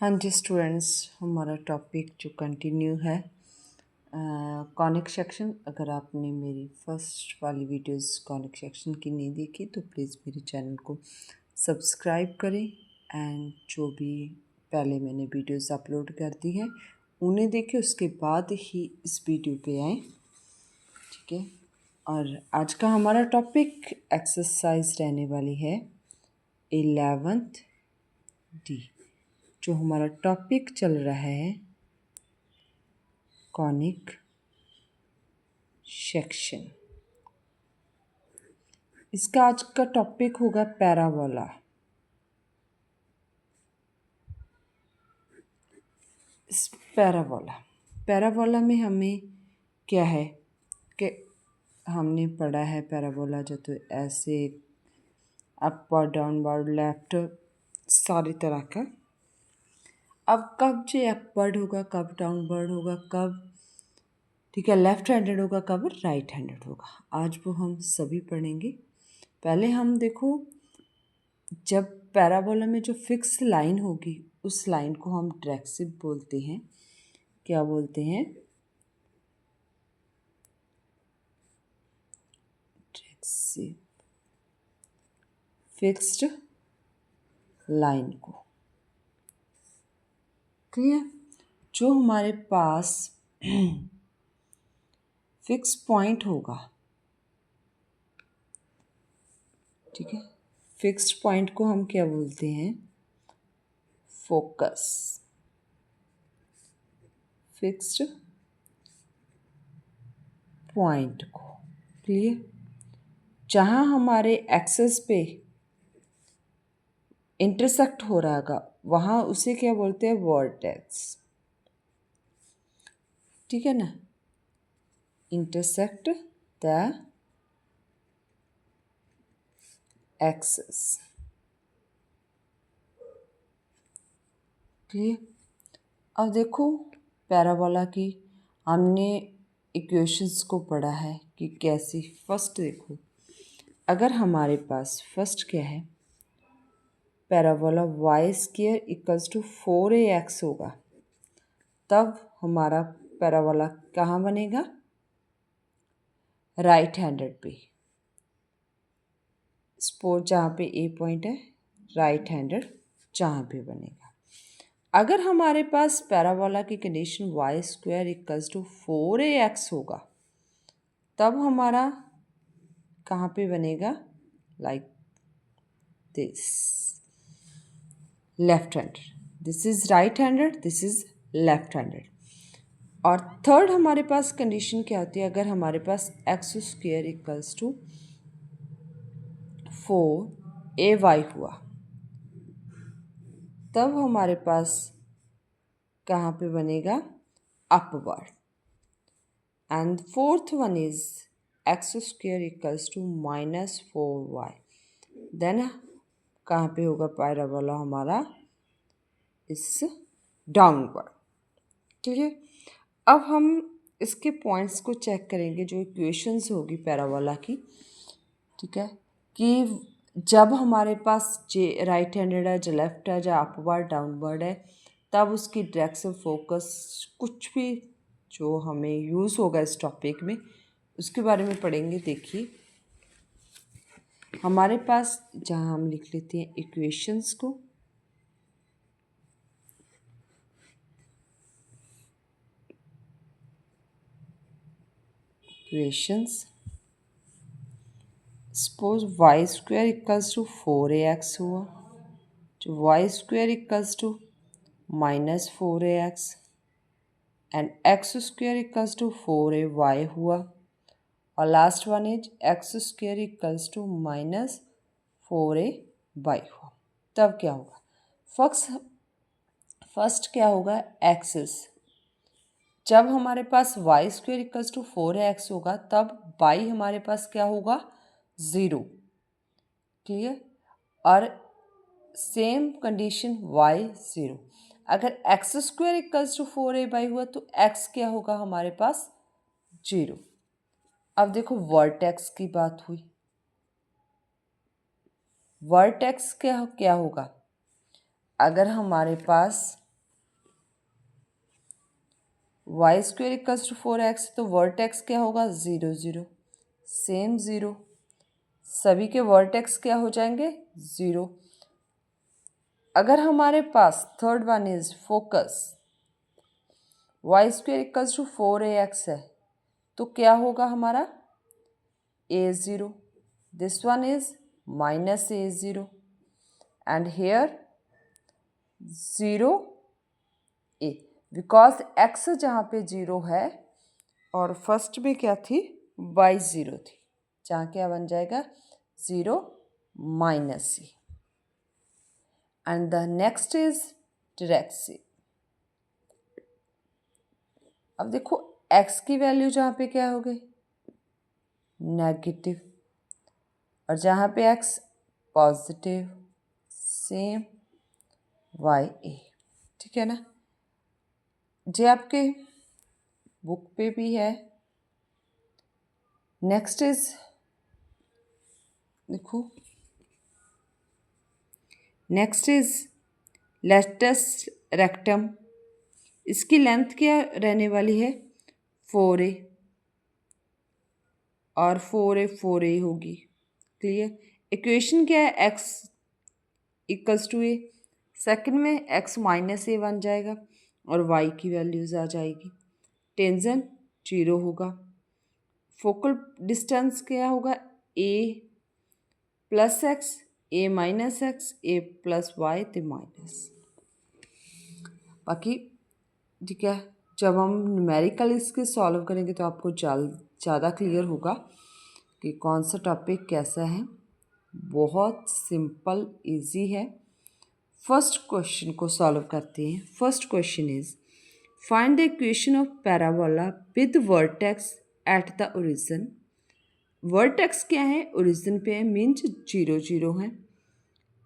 हाँ जी स्टूडेंट्स, हमारा टॉपिक जो कंटिन्यू है कॉनिक सेक्शन। अगर आपने मेरी फर्स्ट वाली वीडियोस कॉनिक सेक्शन की नहीं देखी तो प्लीज़ मेरे चैनल को सब्सक्राइब करें एंड जो भी पहले मैंने वीडियोस अपलोड कर दी हैं उन्हें देखें, उसके बाद ही इस वीडियो पे आएँ। ठीक है, और आज का हमारा टॉपिक एक्सरसाइज रहने वाली है 11th डी। जो हमारा टॉपिक चल रहा है कॉनिक सेक्शन। इसका आज का टॉपिक होगा पैराबोला। इस पैराबोला में हमें क्या है कि हमने पढ़ा है पैराबोला जो तो ऐसे अपवर्ड डाउनवर्ड लेफ्ट सारी तरह का। अब कब जो अपवर्ड होगा, कब डाउनवर्ड होगा, कब ठीक है लेफ्ट हैंडेड होगा, कब राइट हैंडेड होगा, आज वो हम सभी पढ़ेंगे। पहले हम देखो, जब पैराबोला में जो फिक्स लाइन होगी उस लाइन को हम डायरेक्सिव बोलते हैं। क्या बोलते हैं? डायरेक्सिव फिक्स्ड लाइन को। क्लियर? जो हमारे पास फिक्स पॉइंट होगा, ठीक है, फिक्स्ड पॉइंट को हम क्या बोलते हैं? फोकस। फिक्स्ड पॉइंट को। क्लियर? जहाँ हमारे एक्सेस पे इंटरसेक्ट हो रहा होगा वहाँ उसे क्या बोलते हैं? वर्टेक्स। ठीक है ना? Intersect the axes. क्लियर? अब देखो, पैराबोला की हमने इक्वेशंस को पढ़ा है कि कैसी। फर्स्ट देखो, अगर हमारे पास फर्स्ट क्या है, parabola y square equals to 4ax होगा, तब हमारा पैराबोला कहाँ बनेगा? राइट हैंडेड पे। स्पोर्ट जहाँ पे ए पॉइंट है, राइट हैंडेड जहाँ पे बनेगा। अगर हमारे पास पैराबोला की condition y square equals to 4ax होगा, तब हमारा कहाँ पे बनेगा? Like this, left handed. This is right handed, this is left handed. और थर्ड हमारे पास कंडीशन क्या होती है? अगर हमारे पास x square equals to 4ay हुआ, तब हमारे पास कहाँ पे बनेगा? Upward. And fourth one is x square equals to -4y, then कहाँ पे होगा पैराबोला हमारा? इस डाउनवर्ड। ठीक है, अब हम इसके पॉइंट्स को चेक करेंगे, जो इक्वेशंस होगी पैराबोला की। ठीक है, कि जब हमारे पास जे राइट हैंडेड है, जो लेफ्ट है, जो अपवर्ड डाउनवर्ड है, तब उसकी डायरेक्शन फोकस कुछ भी जो हमें यूज़ होगा इस टॉपिक में उसके बारे में पढ़ेंगे। देखिए, हमारे पास जहाँ हम लिख लेते हैं इक्वेशंस को, equations, suppose y square equals to 4ax हुआ, जो y square equals to -4ax and x square equals to 4ay हुआ, और last one is x square equals to -4ay हुआ। तब क्या होगा? फर्स्ट क्या होगा? एक्सिस। जब हमारे पास y square equals to 4ax होगा, तब वाई हमारे पास क्या होगा? 0। क्लियर? और सेम कंडीशन वाई 0। अगर x square equals to 4ay हुआ तो एक्स क्या होगा हमारे पास? 0। अब देखो, वर्टेक्स की बात हुई। वर्टेक्स क्या क्या होगा? अगर हमारे पास y square equals to 4x, तो वर्टेक्स क्या होगा 0 0, सेम 0, सभी के वर्टेक्स क्या हो जाएंगे 0। अगर हमारे पास third one is focus y square equals to 4ax है, तो क्या होगा हमारा a0, this one is minus a0 and here 0 a, because x जहाँ पे 0 है और फर्स्ट में क्या थी y0 थी, जहाँ क्या बन जाएगा 0 minus c and the next is direct c। अब देखो x की वैल्यू जहाँ पे क्या हो गई नेगेटिव और जहाँ पे x पॉजिटिव, सेम वाई ए, ठीक है ना। जे आपके बुक पे भी है। नेक्स्ट इज देखो, नेक्स्ट इज लेटस रेक्टम, इसकी लेंथ क्या रहने वाली है 4a और 4a होगी, क्लियर। इक्वेशन क्या है x equals to a, second में x माइनस a बन जाएगा और y की वैल्यूज आ जाएगी, टेंजेंट 0 होगा, फोकल डिस्टेंस क्या होगा a plus x, a minus x, a plus y तो माइनस। बाकी ठीक है, जब हम न्यूमेरिकल इसके सॉल्व करेंगे तो आपको ज़्यादा क्लियर होगा कि कौन सा टॉपिक कैसा है। बहुत सिंपल इजी है। फर्स्ट क्वेश्चन को सॉल्व करते हैं। First question is find the equation of parabola with vertex at the origin. Vertex क्या है ओरिजिन पे है, मीन्स 0 0 है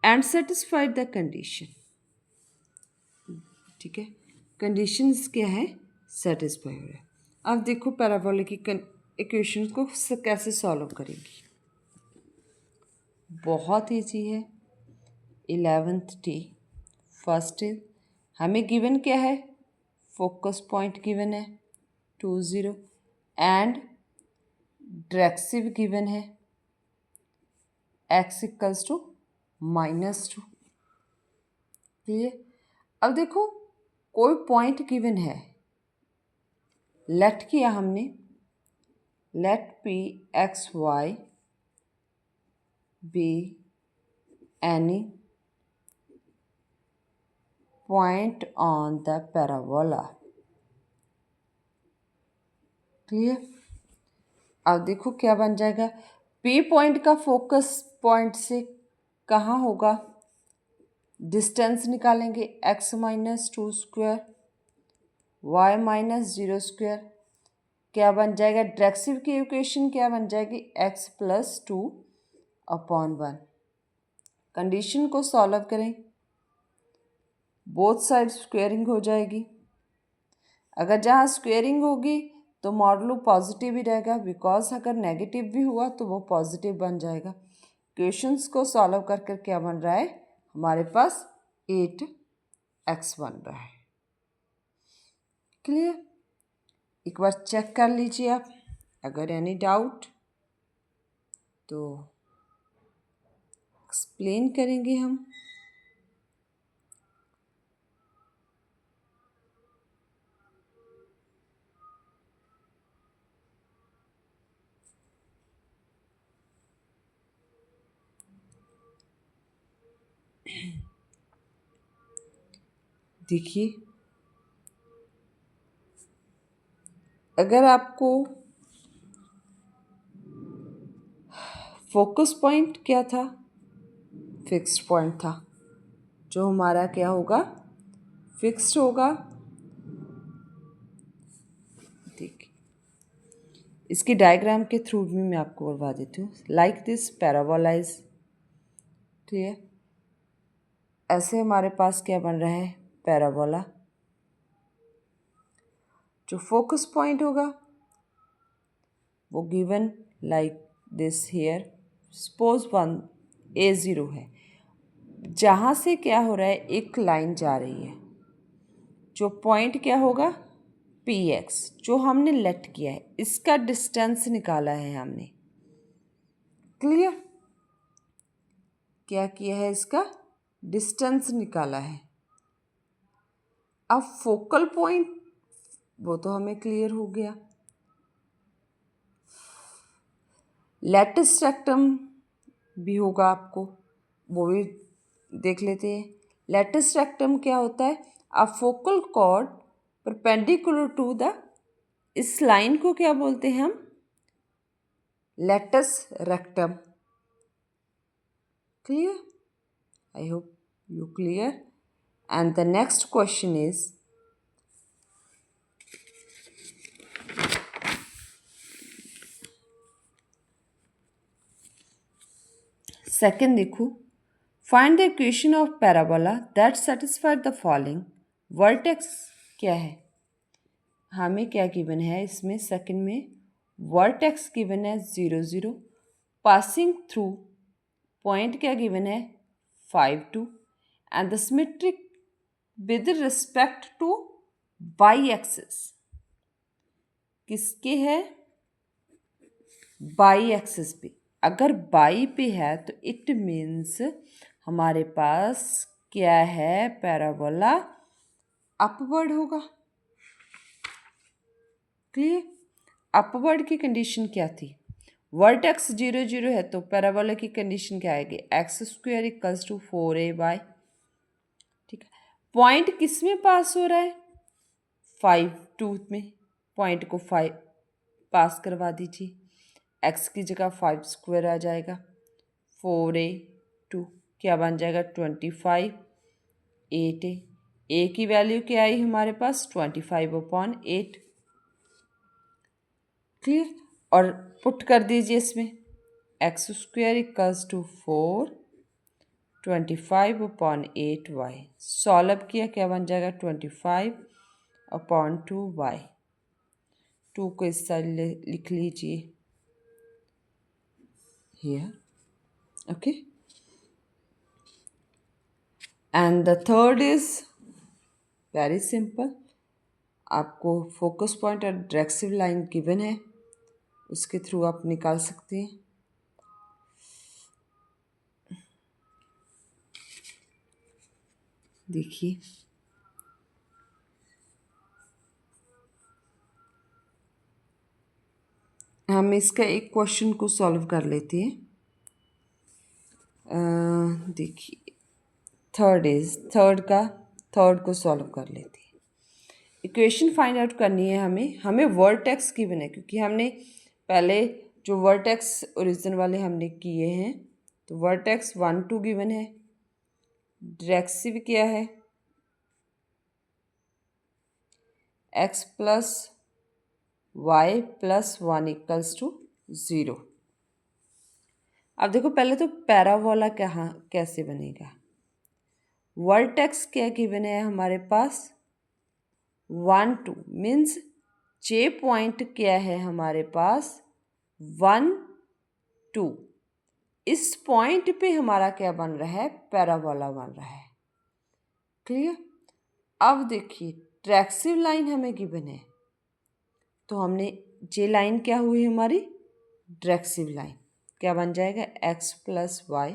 एंड सेटिस्फाइड द कंडीशन, ठीक है। कंडीशंस क्या है सेटिस्फाई हो रहा है। अब देखो पैराबोला की इक्वेशन को कैसे सॉल्व करेंगी, बहुत ईजी है। 11th टी फर्स्ट इज हमें गिवन क्या है फोकस पॉइंट गिवन है 2 0 एंड डायरेक्सिव गिवन है x इक्वल्स टू -2, क्लियर। अब देखो कोई पॉइंट गिवन है, लेट किया हमने, let p x y be any point on the parabola, क्लियर। अब देखो क्या बन जाएगा, p पॉइंट का फोकस पॉइंट से कहाँ होगा, डिस्टेंस निकालेंगे x minus 2 square y minus 0 square, क्या बन जाएगा डायरेक्सिव की इक्वेशन क्या बन जाएगी x प्लस 2 अपॉन 1। कंडीशन को सॉल्व करें, बोथ साइड स्क्वेयरिंग हो जाएगी, अगर जहाँ स्क्वेयरिंग होगी तो मॉडलो पॉजिटिव ही रहेगा, बिकॉज अगर नेगेटिव भी हुआ तो वो पॉजिटिव बन जाएगा। क्वेश्चंस को सॉल्व कर कर क्या बन रहा है हमारे पास 8x बन रहा है, क्लियर। एक बार चेक कर लीजिए आप, अगर एनी डाउट तो एक्सप्लेन करेंगे हम। देखिए अगर आपको फोकस पॉइंट क्या था फिक्स्ड पॉइंट था, जो हमारा क्या होगा फिक्स्ड होगा। देखिए इसकी डायग्राम के थ्रू भी मैं आपको करवा देती हूँ, लाइक दिस पैराबोलाइज, ठीक है। ऐसे हमारे पास क्या बन रहा है पैराबोला, जो फोकस पॉइंट होगा वो given like this here, suppose 1 a0 है, जहाँ से क्या हो रहा है एक लाइन जा रही है, जो पॉइंट क्या होगा पी एक्स जो हमने लेट किया है, इसका डिस्टेंस निकाला है हमने। क्लियर? क्या किया है? इसका डिस्टेंस निकाला है। अब फोकल पॉइंट वो तो हमें क्लियर हो गया। लेटिस रेक्टम भी होगा आपको, वो भी देख लेते हैं। लेटिस रेक्टम क्या होता है? A focal chord perpendicular to the, इस लाइन को क्या बोलते हैं हम? Latus rectum. Clear? I hope you clear. And the next question is, second देखो, find the equation of parabola that satisfied the following. vertex क्या है? हमें क्या गिवन है इसमें? सेकंड में वर्टेक्स गिवन है 0 0, पासिंग थ्रू पॉइंट क्या गिवन है? 5 2, and the symmetric with respect two by axis. किसके है? बाई एक्सिस पे। अगर बाई पे है तो इट मीन्स हमारे पास क्या है? पैराबोला अपवर्ड होगा। क्लियर? अपवर्ड की कंडीशन क्या थी? वर्टेक्स 0 0 है तो पैराबोला की कंडीशन क्या आएगी? X square equals to 4ay। ठीक है। पॉइंट किस में पास हो रहा है? 5 2 में। पॉइंट को 5 पास करवा दीजिए। एक्स की जगह 5 स्क्वायर आ जाएगा, 4a2 क्या बन जाएगा? 25, 8a। ए की वैल्यू क्या आई हमारे पास? 25/8। क्लियर? और पुट कर दीजिए इसमें, x square equals to 4 25/8y। Solve किया क्या बन जाएगा? 25/2y। 2 को इस साइड लिख लीजिए here. Okay, and the third is very simple. आपको फोकस पॉइंट और डायरेक्सिव लाइन गिवन है, उसके थ्रू आप निकाल सकते हैं। देखिए, हम इसका एक क्वेश्चन को सॉल्व कर लेते हैं। देखिए, थर्ड को सॉल्व कर लेते हैं। इक्वेशन फाइंड आउट करनी है हमें वर्टेक्स गिवन है, क्योंकि हमने पहले जो वर्टेक्स ओरिजिन वाले हमने किए हैं, तो वर्टेक्स 1 2 गिवन है। डायरेक्सिव क्या है? x plus y plus 1 equals to 0। अब देखो, पहले तो पैराबोला कैसे बनेगा? वर्टेक्स क्या गिवन है हमारे पास? 1 2 मीन्स जे पॉइंट क्या है हमारे पास? 1 2। इस पॉइंट पे हमारा क्या बन रहा है? पैराबोला बन रहा है। क्लियर? अब देखिए, ट्रैक्सिव लाइन हमें गिवन है, तो हमने जे लाइन क्या हुई हमारी? डायरेक्सिव लाइन क्या बन जाएगा? x plus y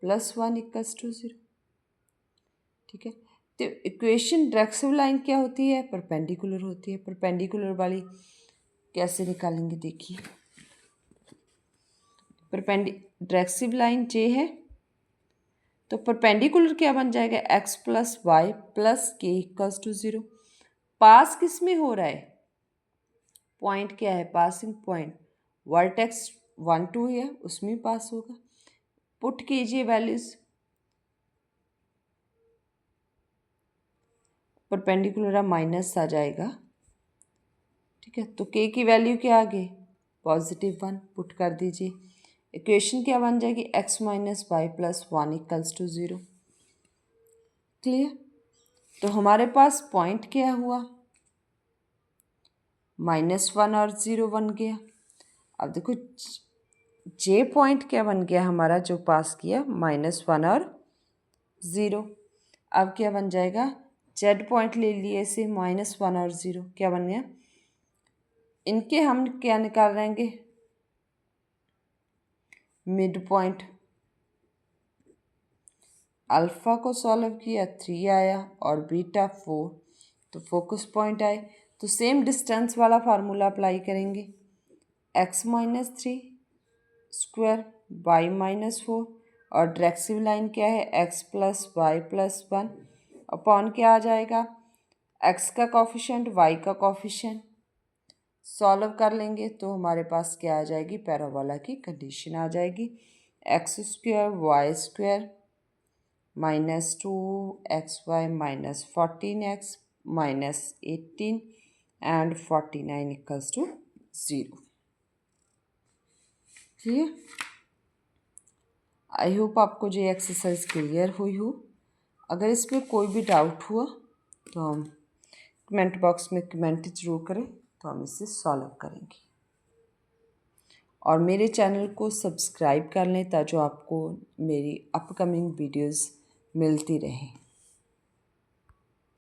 plus 1 equals to 0। ठीक है, तो इक्वेशन डायरेक्सिव लाइन क्या होती है? परपेंडिकुलर होती है। परपेंडिकुलर वाली कैसे निकालेंगे? देखिए, डायरेक्सिव लाइन जे है, तो परपेंडिकुलर क्या बन जाएगा? x प्लस वाई प्लस के इक्वल्स टू 0। पास किस में हो रहा है? पॉइंट क्या है? पासिंग पॉइंट वर्टेक्स 1 2 है, उसमें पास होगा। पुट कीजिए वैल्यूज, परपेंडिकुलर माइनस आ जाएगा। ठीक है, तो के की वैल्यू क्या आ गई? +1 पुट कर दीजिए। इक्वेशन क्या बन जाएगी? x minus y plus 1 equals to 0। Clear? तो हमारे पास पॉइंट क्या हुआ? -1 और 0 बन गया। अब देखो, जे पॉइंट क्या बन गया हमारा जो पास किया? -1 और 0। अब क्या बन जाएगा? जेड पॉइंट ले लिए इसे -1 और 0, क्या बन गया, इनके हम क्या निकाल लेंगे, मिड पॉइंट। अल्फ़ा को सॉल्व किया 3 आया और बीटा 4, तो फोकस पॉइंट आए। तो सेम डिस्टेंस वाला फार्मूला अप्लाई करेंगे, x-3 स्क्वायर y-4, और डायरेक्सिव लाइन क्या है, x + y + 1 अपॉन क्या आ जाएगा, x का कॉफिशेंट y का कॉफिशेंट। सॉल्व कर लेंगे तो हमारे पास क्या आ जाएगी, पैराबोला की कंडीशन आ जाएगी, x² y² -2xy -14x -18 and 49 = 0। ठीक है, आई होप आपको ये एक्सरसाइज क्लियर हुई हो। अगर इसमें कोई भी डाउट हुआ तो हम कमेंट बॉक्स में कमेंट जरूर करें, तो हम इसे सॉल्व करेंगे। और मेरे चैनल को सब्सक्राइब कर लें ताकि आपको मेरी अपकमिंग वीडियोस मिलती रहें।